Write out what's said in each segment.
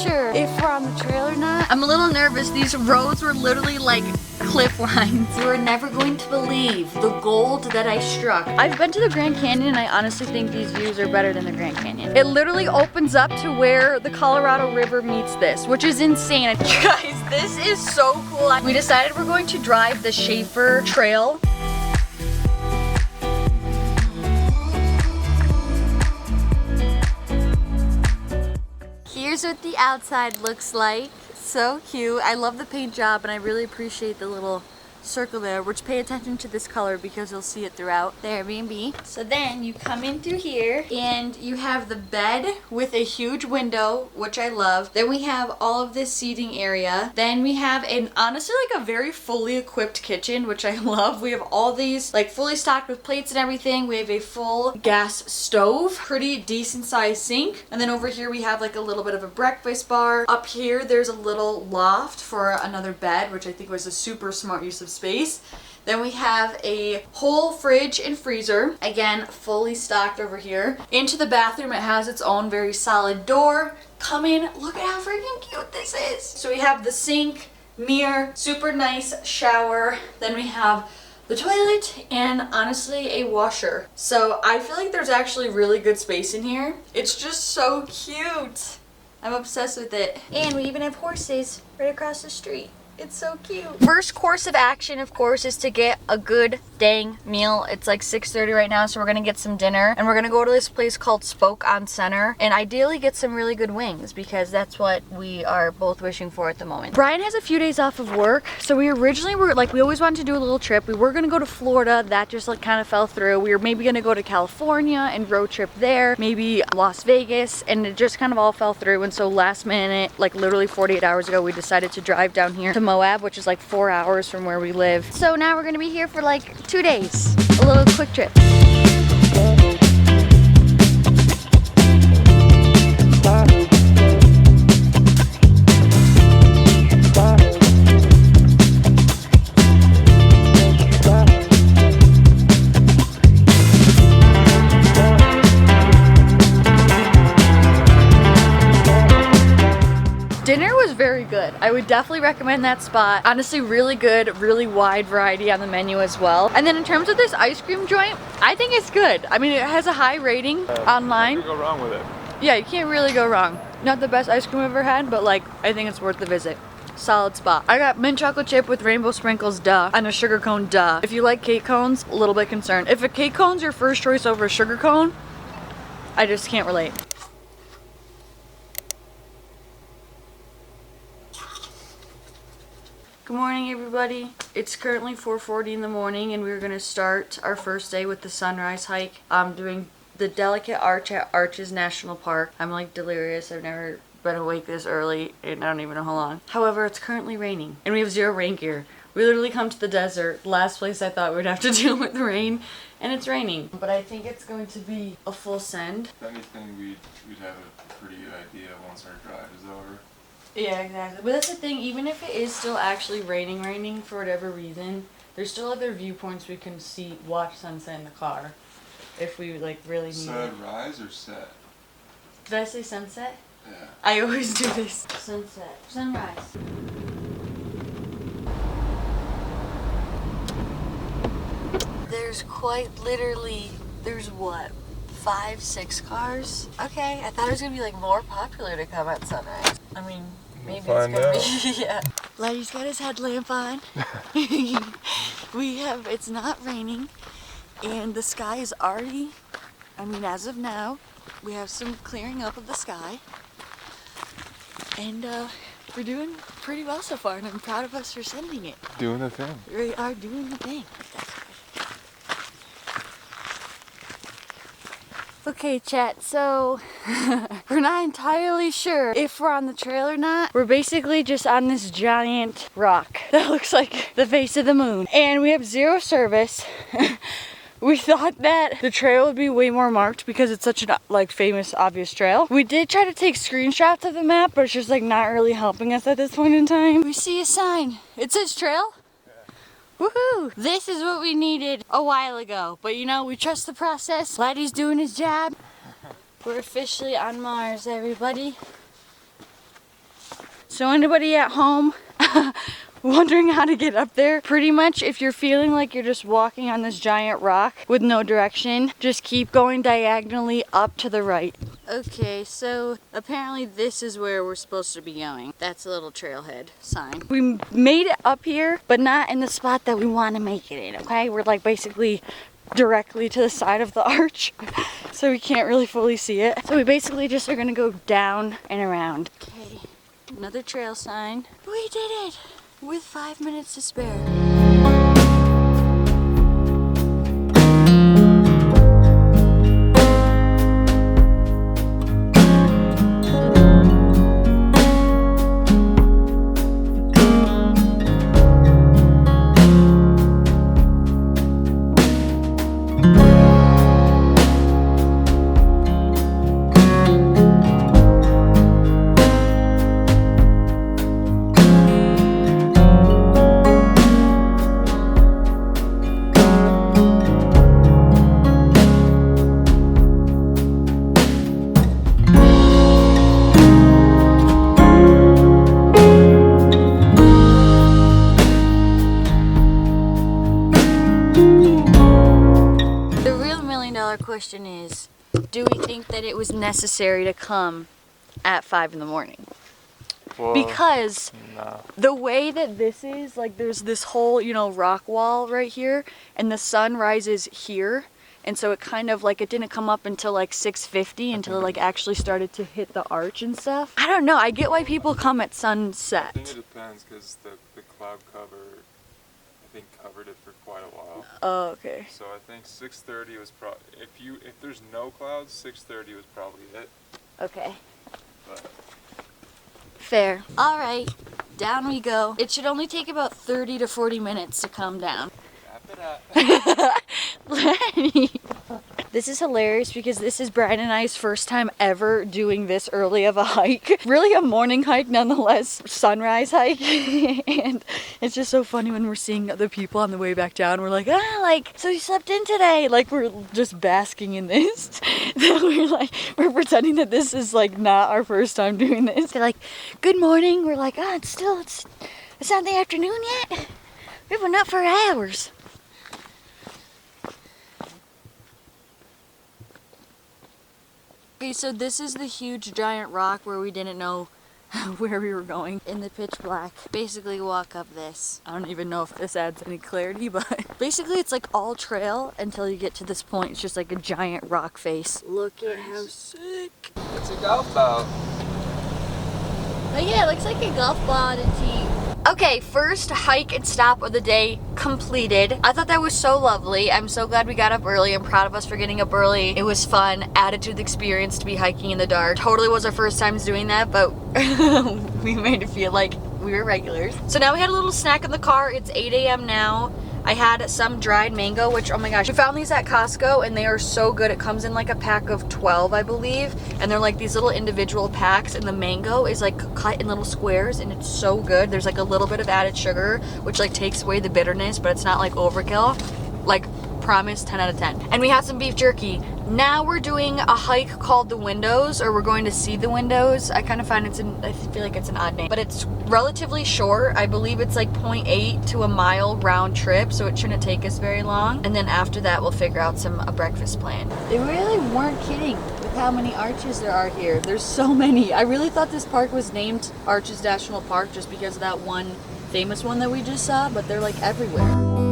sure if we're on the trail or not. I'm a little nervous. These roads were literally like cliff lines. You are never going to believe the gold that I struck. I've been to the Grand Canyon and I honestly think these views are better than the Grand Canyon. It literally opens up to where the Colorado River meets this, which is insane. You guys, this is so cool. We decided we're going to drive the Shafer trail. Here's what the outside looks like. So cute. I love the paint job and I really appreciate the little circle there, which pay attention to this color because you'll see it throughout the Airbnb. So then you come in through here and you have the bed with a huge window, which I love. Then we have all of this seating area. Then we have an honestly like a very fully equipped kitchen, which I love. We have all these like fully stocked with plates and everything. We have a full gas stove, pretty decent sized sink. And then over here we have like a little bit of a breakfast bar. Up here there's a little loft for another bed, which I think was a super smart use of space. Then we have a whole fridge and freezer, again fully stocked over here. Into the bathroom, it has its own very solid door. Come in, look at how freaking cute this is. So we have the sink, mirror, super nice shower. Then we have the toilet and honestly a washer. So I feel like there's actually really good space in here. It's just so cute. I'm obsessed with it. And we even have horses right across the street. It's so cute. First course of action, of course, is to get a good dang meal. It's like 6:30 right now, so we're gonna get some dinner and we're gonna go to this place called Spoke on Center and ideally get some really good wings because that's what we are both wishing for at the moment. Brian has a few days off of work, so we originally were like, we always wanted to do a little trip. We were gonna go to Florida, that just like kind of fell through. We were maybe gonna go to California and road trip there, maybe Las Vegas, and it just kind of all fell through. And so last minute, like literally 48 hours ago, we decided to drive down here to Moab, which is like 4 hours from where we live. So now we're gonna be here for like 2 days. A little quick trip. Dinner was very good. I would definitely recommend that spot. Honestly, really good, really wide variety on the menu as well. And then in terms of this ice cream joint, I think it's good. I mean, it has a high rating online. You can't go wrong with it. Yeah, you can't really go wrong. Not the best ice cream I've ever had, but like, I think it's worth the visit. Solid spot. I got mint chocolate chip with rainbow sprinkles, duh, and a sugar cone, duh. If you like cake cones, a little bit concerned. If a cake cone's your first choice over a sugar cone, I just can't relate. Good morning, everybody. It's currently 4:40 in the morning and we're gonna start our first day with the sunrise hike. I'm doing the Delicate Arch at Arches National Park. I'm like delirious. I've never been awake this early and I don't even know how long. However, it's currently raining and we have zero rain gear. We literally come to the desert, last place I thought we'd have to deal with rain, and it's raining. But I think it's going to be a full send. If anything, we'd have a pretty good idea once our drive is over. Yeah, exactly. But that's the thing, even if it is still actually raining for whatever reason, there's still other viewpoints we can see, watch sunset in the car. If we like really need it. Sunrise or set? Did I say sunset? Yeah. I always do this. Sunset. Sunrise. There's quite literally, there's what? 5, 6 cars? Okay, I thought it was gonna be like more popular to come at sunrise. I mean, maybe it's gonna be, yeah. Laddie's got his headlamp on. It's not raining and the sky is already, I mean as of now, we have some clearing up of the sky. And we're doing pretty well so far and I'm proud of us for sending it. Doing the thing. We are doing the thing. Okay, chat, so we're not entirely sure if we're on the trail or not. We're basically just on this giant rock that looks like the face of the moon. And we have zero service. We thought that the trail would be way more marked because it's such an like famous, obvious trail. We did try to take screenshots of the map, but it's just like not really helping us at this point in time. We see a sign. It says trail. Woohoo! This is what we needed a while ago. But you know, we trust the process. Laddie's doing his job. We're officially on Mars, everybody. So anybody at home wondering how to get up there? Pretty much if you're feeling like you're just walking on this giant rock with no direction, just keep going diagonally up to the right. Okay, so apparently this is where we're supposed to be going. That's a little trailhead sign. We made it up here, but not in the spot that we want to make it in, okay? We're like basically directly to the side of the arch, so we can't really fully see it. So we basically just are gonna go down and around. Okay, another trail sign. We did it with 5 minutes to spare. Question is, do we think that it was necessary to come at 5 in the morning? Well, because no. The way that this is, like there's this whole, you know, rock wall right here, and the sun rises here, and so it kind of like, it didn't come up until like 6:50 until it like actually started to hit the arch and stuff. I don't know, I get why people come at sunset. I think it depends, because the cloud cover, I think, covered it for quite a while. Oh, okay. So I think 6:30 was probably, if there's no clouds, 6:30 was probably it. Okay. But fair. All right, down we go. It should only take about 30 to 40 minutes to come down. Wrap it up. Lenny. This is hilarious because this is Brian and I's first time ever doing this early of a hike. Really a morning hike nonetheless, sunrise hike. And it's just so funny when we're seeing other people on the way back down. We're like, like, so you slept in today? Like we're just basking in this. We're pretending that this is like not our first time doing this. They're like, good morning. We're like, it's not the afternoon yet. We've been up for hours. Okay, so this is the huge giant rock where we didn't know where we were going in the pitch black. Basically walk up this. I don't even know if this adds any clarity, but basically it's like all trail until you get to this point. It's just like a giant rock face. Look at how sick. It's a golf ball. But yeah, it looks like a golf ball on a tee. Okay, first hike and stop of the day completed. I thought that was so lovely. I'm so glad we got up early. I'm proud of us for getting up early. It was fun, added to the experience to be hiking in the dark. Totally was our first times doing that, but we made it feel like we were regulars. So now we had a little snack in the car. It's 8 a.m. now. I had some dried mango, which, oh my gosh, we found these at Costco and they are so good. It comes in like a pack of 12, I believe. And they're like these little individual packs, and the mango is like cut in little squares and it's so good. There's like a little bit of added sugar, which like takes away the bitterness, but it's not like overkill. Like, promise, 10 out of 10. And we had some beef jerky. Now we're doing a hike called the Windows, or we're going to see the Windows. I kind of find I feel like it's an odd name, but it's relatively short. I believe it's like 0.8 to a mile round trip, so it shouldn't take us very long. And then after that, we'll figure out a breakfast plan. They really weren't kidding with how many arches there are here. There's so many. I really thought this park was named Arches National Park just because of that one famous one that we just saw, but they're like everywhere.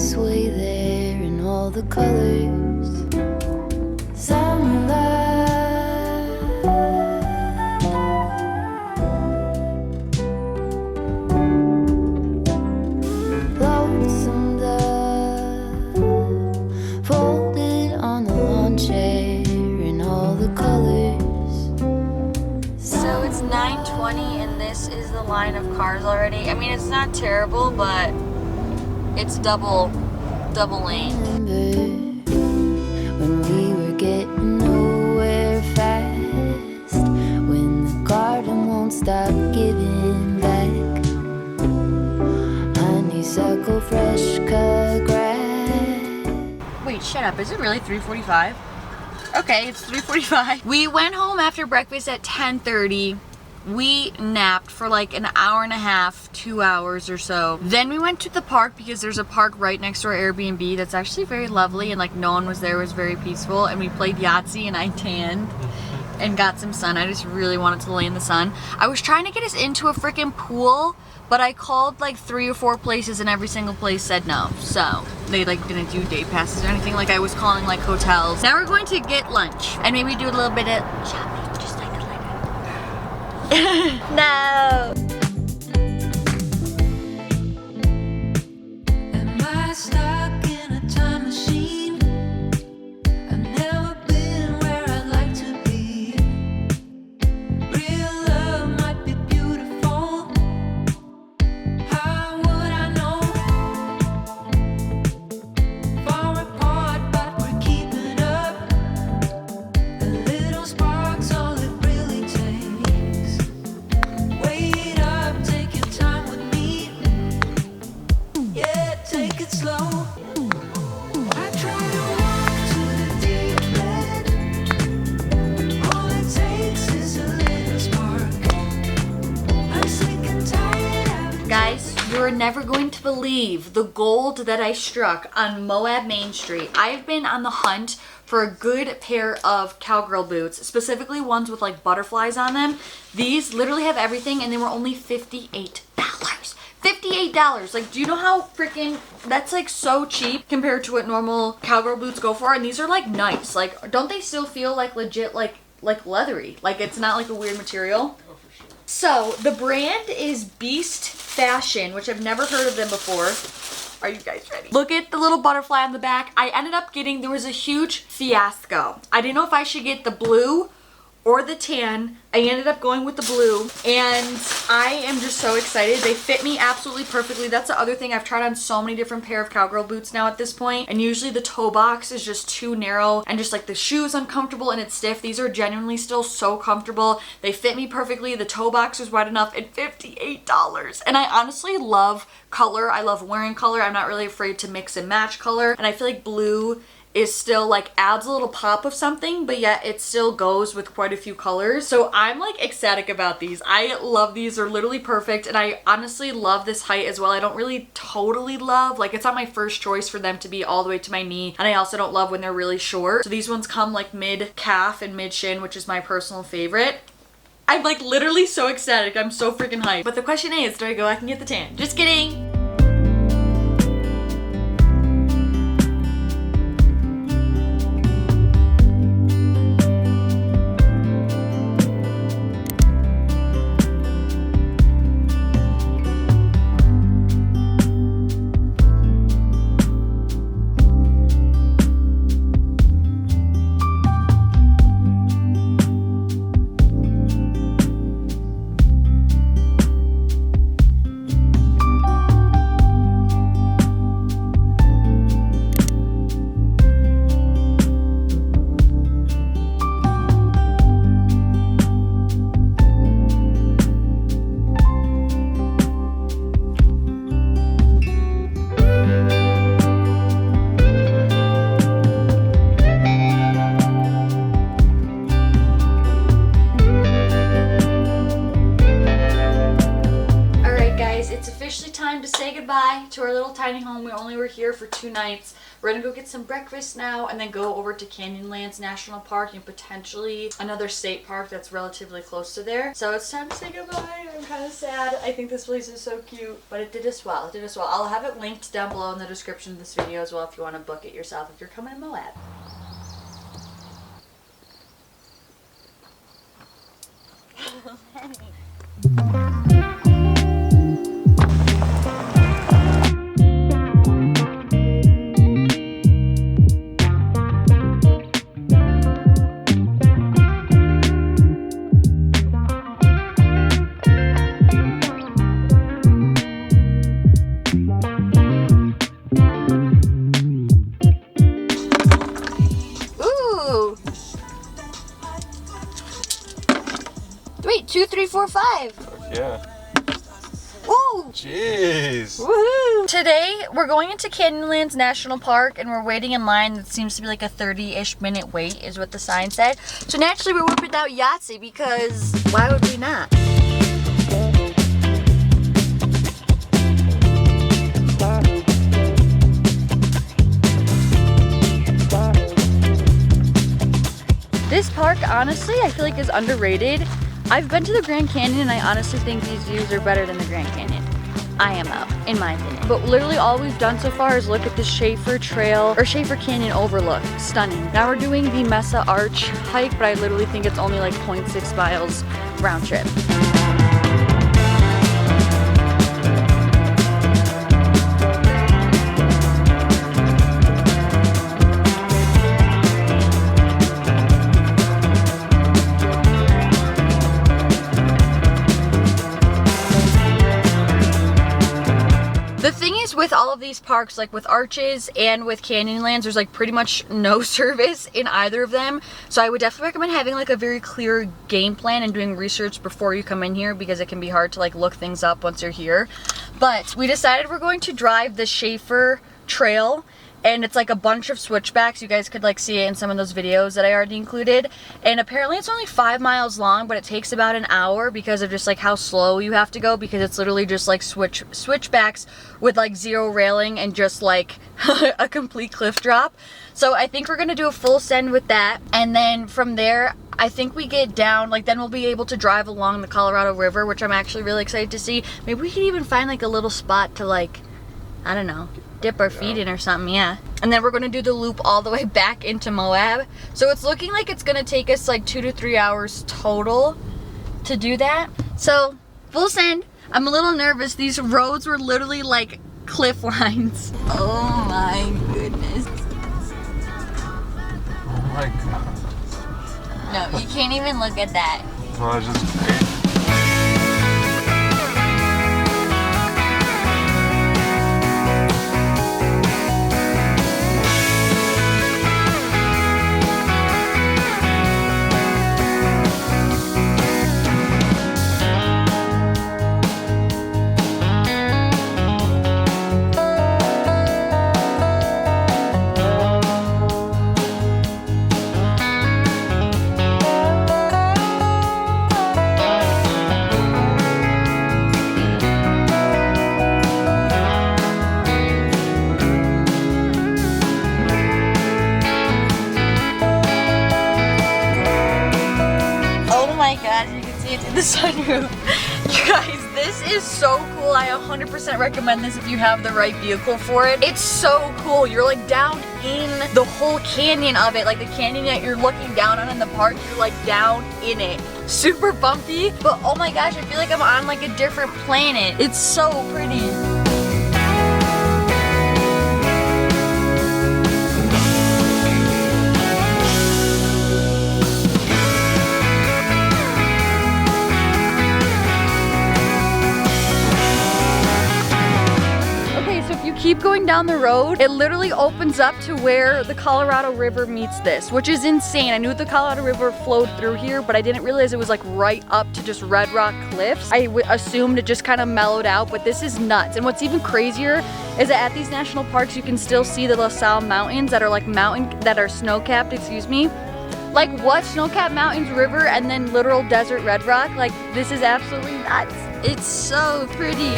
Sway there in all the colors. Summer love, lonesome dove, folded on the lawn chair in all the colors. So it's 9:20 and this is the line of cars already. I mean, it's not terrible, but it's double lane. when we were getting nowhere fast, when the garden won't stop giving back honeysuckle fresh cut grass. Wait, shut up. Is it really 3:45? Okay, it's 3:45. We went home after breakfast at 10:30. We napped for like an hour and a half, 2 hours or so. Then we went to the park because there's a park right next to our Airbnb that's actually very lovely, and like no one was there. It was very peaceful, and we played Yahtzee and I tanned and got some sun. I just really wanted to lay in the sun. I was trying to get us into a freaking pool, but I called like 3 or 4 places and every single place said no. So they like didn't do day passes or anything. Like I was calling like hotels. Now we're going to get lunch and maybe do a little bit of shopping. Just like a no. Am I stuck in a time machine? I've never been where I'd like to be. Real love might be beautiful. How would I know? Far apart, but we're keeping up. The little sparks, all it really takes. Wait up, take your time with me. Yeah, take it slow. I try to walk to the deep end. All it takes is a little spark. I'm sick and tired of Guys, you're never going to believe the gold that I struck on Moab Main Street. I've been on the hunt for a good pair of cowgirl boots, specifically ones with like butterflies on them. These literally have everything and they were only $58. $58. Like, do you know how freaking that's like so cheap compared to what normal cowgirl boots go for? And these are like nice. Like, don't they still feel like legit like leathery? Like it's not like a weird material. So the brand is Beast Fashion, which I've never heard of them before. Are you guys ready? Look at the little butterfly on the back. I ended up getting, there was a huge fiasco. I didn't know if I should get the blue or the tan. I ended up going with the blue and I am just so excited. They fit me absolutely perfectly. That's the other thing. I've tried on so many different pair of cowgirl boots now at this point, and usually the toe box is just too narrow and just like the shoe is uncomfortable and it's stiff. These are genuinely still so comfortable. They fit me perfectly. The toe box is wide enough at $58. And I honestly love color. I love wearing color. I'm not really afraid to mix and match color, and I feel like blue is still like adds a little pop of something, but yet it still goes with quite a few colors. So I'm like ecstatic about these. I love these. They're literally perfect, and I honestly love this height as well. I don't really totally love, like it's not my first choice for them to be all the way to my knee, and I also don't love when they're really short. So these ones come like mid calf and mid shin, which is my personal favorite. I'm like literally so ecstatic. I'm so freaking hyped. But the question is, do I go back and get the tan? Just kidding. Time to say goodbye to our little tiny home. We only were here for 2 nights. We're gonna go get some breakfast now and then go over to Canyonlands National Park and potentially another state park that's relatively close to there. So it's time to say goodbye. I'm kind of sad. I think this place is so cute, but it did us well. It did us well. I'll have it linked down below in the description of this video as well if you want to book it yourself if you're coming to Moab. 345. Yeah. Woo! Jeez. Woohoo! Today we're going into Canyonlands National Park and we're waiting in line. That seems to be like a 30-ish minute wait is what the sign said. So naturally we're whipping out Yahtzee because why would we not? This park, honestly, I feel like is underrated. I've been to the Grand Canyon and I honestly think these views are better than the Grand Canyon. IMO, in my opinion. But literally all we've done so far is look at the Shafer Trail, or Shafer Canyon Overlook. Stunning. Now we're doing the Mesa Arch hike, but I literally think it's only like 0.6 miles round trip. With all of these parks, like with Arches and with Canyonlands, there's like pretty much no service in either of them. So I would definitely recommend having like a very clear game plan and doing research before you come in here because it can be hard to like look things up once you're here. But we decided we're going to drive the Shafer Trail. And it's like a bunch of switchbacks. You guys could like see it in some of those videos that I already included. And apparently it's only 5 miles long, but it takes about an hour because of just like how slow you have to go, because it's literally just like switchbacks with like zero railing and just like a complete cliff drop. So I think we're gonna do a full send with that. And then from there, I think we get down, like then we'll be able to drive along the Colorado River, which I'm actually really excited to see. Maybe we can even find like a little spot to like, I don't know, dip our feet in or something, yeah. And then we're gonna do the loop all the way back into Moab. So it's looking like it's gonna take us like 2 to 3 hours total to do that. So, full send. I'm a little nervous. These roads were literally like cliff lines. Oh my goodness. Oh my god. No, you can't even look at that. Well, it's just great. The sunroof. You guys, this is so cool. I 100% recommend this if you have the right vehicle for it. It's so cool. You're like down in the whole canyon of it, like the canyon that you're looking down on in the park, you're like down in it. Super bumpy, but oh my gosh, I feel like I'm on like a different planet. It's so pretty. Keep going down the road, it literally opens up to where the Colorado River meets this, which is insane. I knew the Colorado River flowed through here, but I didn't realize it was like right up to just red rock cliffs. I assumed it just kind of mellowed out, but this is nuts. And what's even crazier is that at these national parks, you can still see the La Salle Mountains that are like snow-capped, excuse me. Like what? Snow-capped mountains, river, and then literal desert red rock. Like this is absolutely nuts. It's so pretty.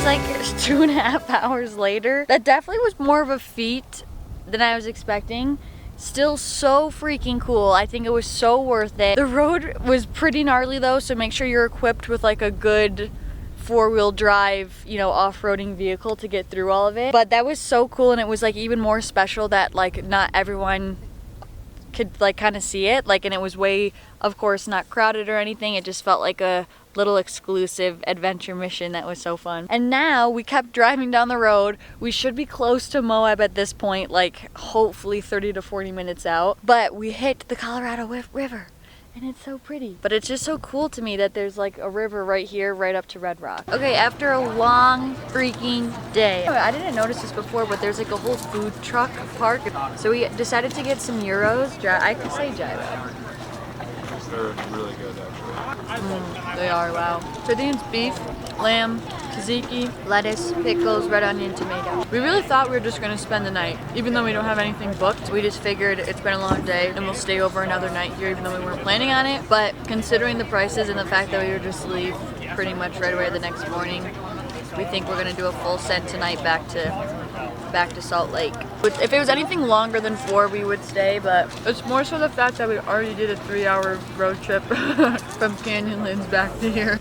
Like 2.5 hours later. That definitely was more of a feat than I was expecting. Still so freaking cool. I think it was so worth it. The road was pretty gnarly though, so make sure you're equipped with like a good 4-wheel drive, you know, off-roading vehicle to get through all of it. But that was so cool, and it was like even more special that like not everyone could like kind of see it, like, and it was way, of course, not crowded or anything. It just felt like a little exclusive adventure mission that was so fun. And now we kept driving down the road. We should be close to Moab at this point, like hopefully 30 to 40 minutes out. But we hit the Colorado River and it's so pretty. But it's just so cool to me that there's like a river right here, right up to Red Rock. Okay, after a long freaking day. I didn't notice this before, but there's like a whole food truck park. So we decided to get some gyros. I could say gyro. They're really good, actually. They are, wow. So I think it's beef, lamb, tzatziki, lettuce, pickles, red onion, tomato. We really thought we were just gonna spend the night, even though we don't have anything booked. We just figured it's been a long day and we'll stay over another night here, even though we weren't planning on it. But considering the prices and the fact that we would just leave pretty much right away the next morning, we think we're gonna do a full set tonight back to Salt Lake. If it was anything longer than 4, we would stay, but it's more so the fact that we already did a 3-hour road trip from Canyonlands back to here.